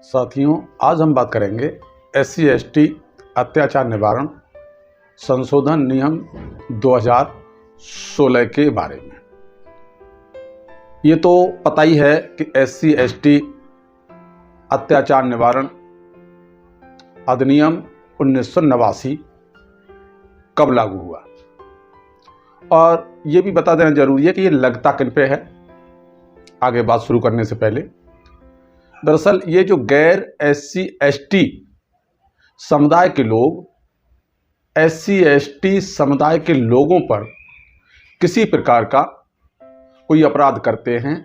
साथियों, आज हम बात करेंगे SC/ST अत्याचार निवारण संशोधन नियम 2016 के बारे में। ये तो पता ही है कि SC/ST अत्याचार निवारण अधिनियम 1989 कब लागू हुआ, और ये भी बता देना जरूरी है कि ये लगता किन पे है। आगे बात शुरू करने से पहले, दरअसल ये जो गैर SC/ST समुदाय के लोग SC/ST समुदाय के लोगों पर किसी प्रकार का कोई अपराध करते हैं,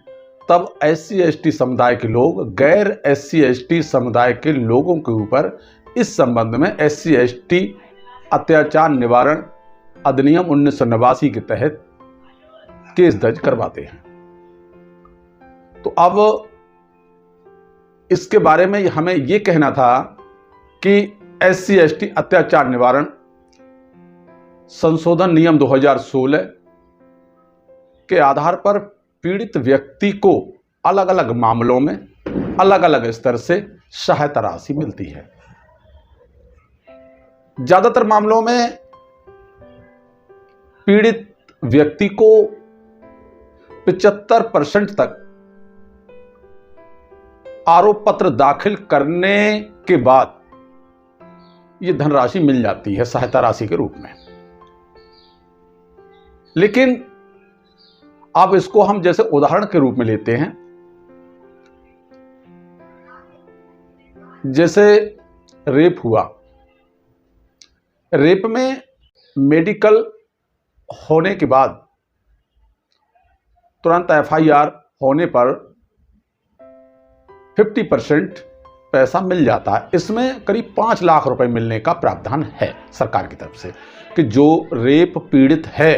तब SC/ST समुदाय के लोग गैर SC/ST समुदाय के लोगों के ऊपर इस संबंध में SC/ST अत्याचार निवारण अधिनियम 1989 के तहत केस दर्ज करवाते हैं। तो अब इसके बारे में हमें यह कहना था कि SC/ST अत्याचार निवारण संशोधन नियम 2016 के आधार पर पीड़ित व्यक्ति को अलग अलग मामलों में अलग अलग स्तर से सहायता राशि मिलती है। ज्यादातर मामलों में पीड़ित व्यक्ति को 75% तक आरोप पत्र दाखिल करने के बाद यह धनराशि मिल जाती है सहायता राशि के रूप में। लेकिन अब इसको हम जैसे उदाहरण के रूप में लेते हैं, जैसे रेप हुआ। रेप में मेडिकल होने के बाद तुरंत FIR होने पर 50% पैसा मिल जाता है। इसमें करीब 5 लाख रुपए मिलने का प्रावधान है सरकार की तरफ से कि जो रेप पीड़ित है,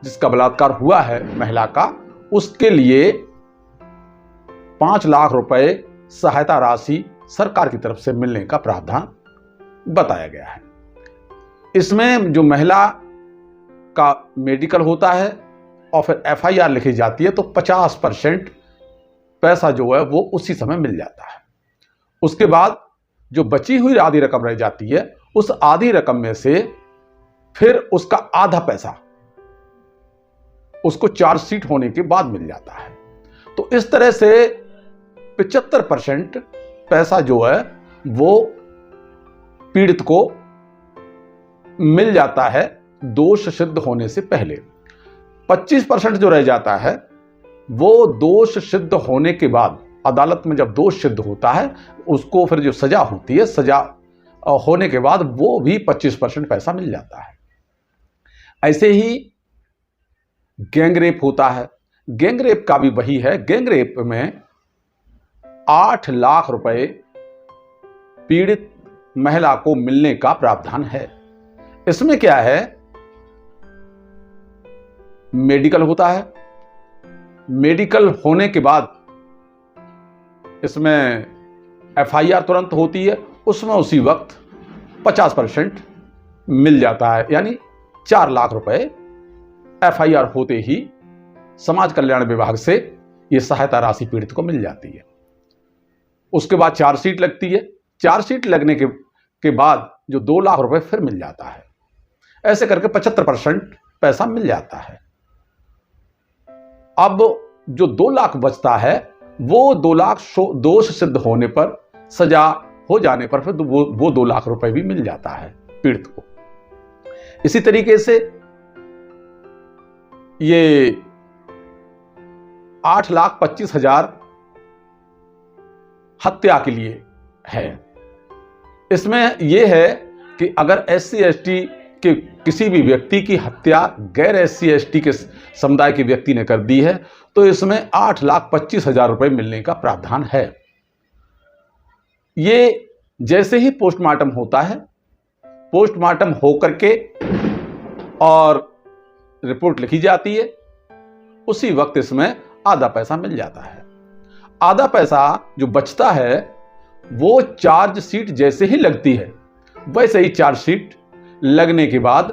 जिसका बलात्कार हुआ है महिला का, उसके लिए 5 लाख रुपए सहायता राशि सरकार की तरफ से मिलने का प्रावधान बताया गया है। इसमें जो महिला का मेडिकल होता है और फिर FIR लिखी जाती है, तो 50% पैसा जो है वो उसी समय मिल जाता है। उसके बाद जो बची हुई आधी रकम रह जाती है, उस आधी रकम में से फिर उसका आधा पैसा उसको चार्जशीट होने के बाद मिल जाता है। तो इस तरह से 75% पैसा जो है वो पीड़ित को मिल जाता है दोष सिद्ध होने से पहले। 25% जो रह जाता है वो दोष सिद्ध होने के बाद, अदालत में जब दोष सिद्ध होता है, उसको फिर जो सजा होती है, सजा होने के बाद वो भी 25% पैसा मिल जाता है। ऐसे ही गैंग रेप होता है। गैंग रेप का भी वही है। गैंग रेप में 8 लाख रुपए पीड़ित महिला को मिलने का प्रावधान है। इसमें क्या है, मेडिकल होता है। मेडिकल होने के बाद इसमें FIR तुरंत होती है, उसमें उसी वक्त 50% मिल जाता है, यानी 4 लाख रुपए FIR होते ही समाज कल्याण विभाग से यह सहायता राशि पीड़ित को मिल जाती है। उसके बाद चार्जशीट लगती है। चार्जशीट लगने के बाद जो 2 लाख रुपए फिर मिल जाता है। ऐसे करके 75% पैसा मिल जाता है। अब जो 2 लाख बचता है, वो 2 लाख दोष सिद्ध होने पर, सजा हो जाने पर फिर वो 2 लाख रुपए भी मिल जाता है पीड़ित को। इसी तरीके से ये 8,25,000 हत्या के लिए है। इसमें यह है कि अगर SC/ST के किसी भी व्यक्ति की हत्या गैर SC/ST के समुदाय के व्यक्ति ने कर दी है, तो इसमें 8,25,000 रुपए मिलने का प्रावधान है। ये जैसे ही पोस्टमार्टम होता है, पोस्टमार्टम होकर के और रिपोर्ट लिखी जाती है, उसी वक्त इसमें आधा पैसा मिल जाता है। आधा पैसा जो बचता है वो चार्जशीट जैसे ही लगती है, वैसे ही चार्जशीट लगने के बाद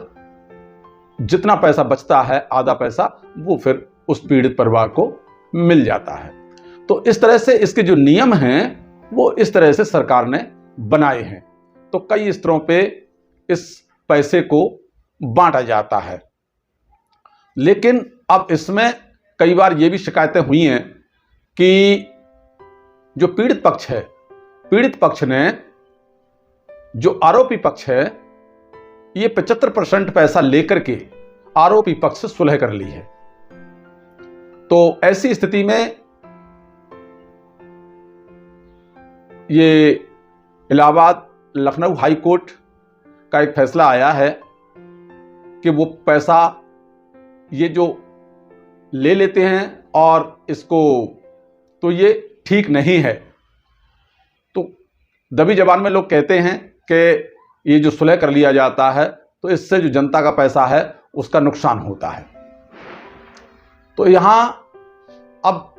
जितना पैसा बचता है, आधा पैसा, वो फिर उस पीड़ित परिवार को मिल जाता है। तो इस तरह से इसके जो नियम हैं वो इस तरह से सरकार ने बनाए हैं। तो कई स्तरों पे इस पैसे को बांटा जाता है। लेकिन अब इसमें कई बार ये भी शिकायतें हुई हैं कि जो पीड़ित पक्ष है, पीड़ित पक्ष ने जो आरोपी पक्ष है, ये 75% पैसा लेकर के आरोपी पक्ष से सुलह कर ली है। तो ऐसी स्थिति में ये इलाहाबाद लखनऊ हाई कोर्ट का एक फैसला आया है कि वो पैसा ये जो ले लेते हैं और इसको, तो ये ठीक नहीं है। तो दबी जबान में लोग कहते हैं कि ये जो सुलह कर लिया जाता है तो इससे जो जनता का पैसा है उसका नुकसान होता है। तो यहां अब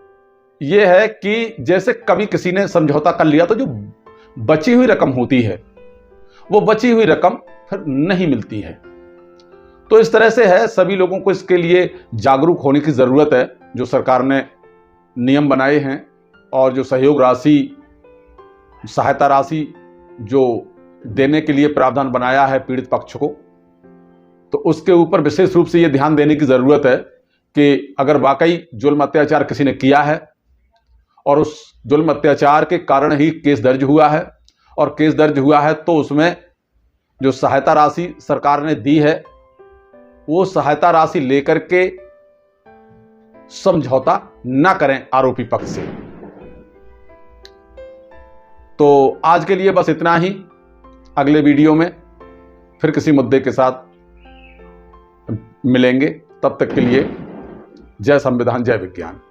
ये है कि जैसे कभी किसी ने समझौता कर लिया तो जो बची हुई रकम होती है वो बची हुई रकम फिर नहीं मिलती है। तो इस तरह से है, सभी लोगों को इसके लिए जागरूक होने की ज़रूरत है। जो सरकार ने नियम बनाए हैं और जो सहयोग राशि, सहायता राशि जो देने के लिए प्रावधान बनाया है पीड़ित पक्ष को, तो उसके ऊपर विशेष रूप से ये ध्यान देने की ज़रूरत है कि अगर वाकई जुल्म अत्याचार किसी ने किया है और उस जुल्म अत्याचार के कारण ही केस दर्ज हुआ है और केस दर्ज हुआ है तो उसमें जो सहायता राशि सरकार ने दी है वो सहायता राशि लेकर के समझौता ना करें आरोपी पक्ष से। तो आज के लिए बस इतना ही। अगले वीडियो में फिर किसी मुद्दे के साथ मिलेंगे। तब तक के लिए जय संविधान, जय विज्ञान।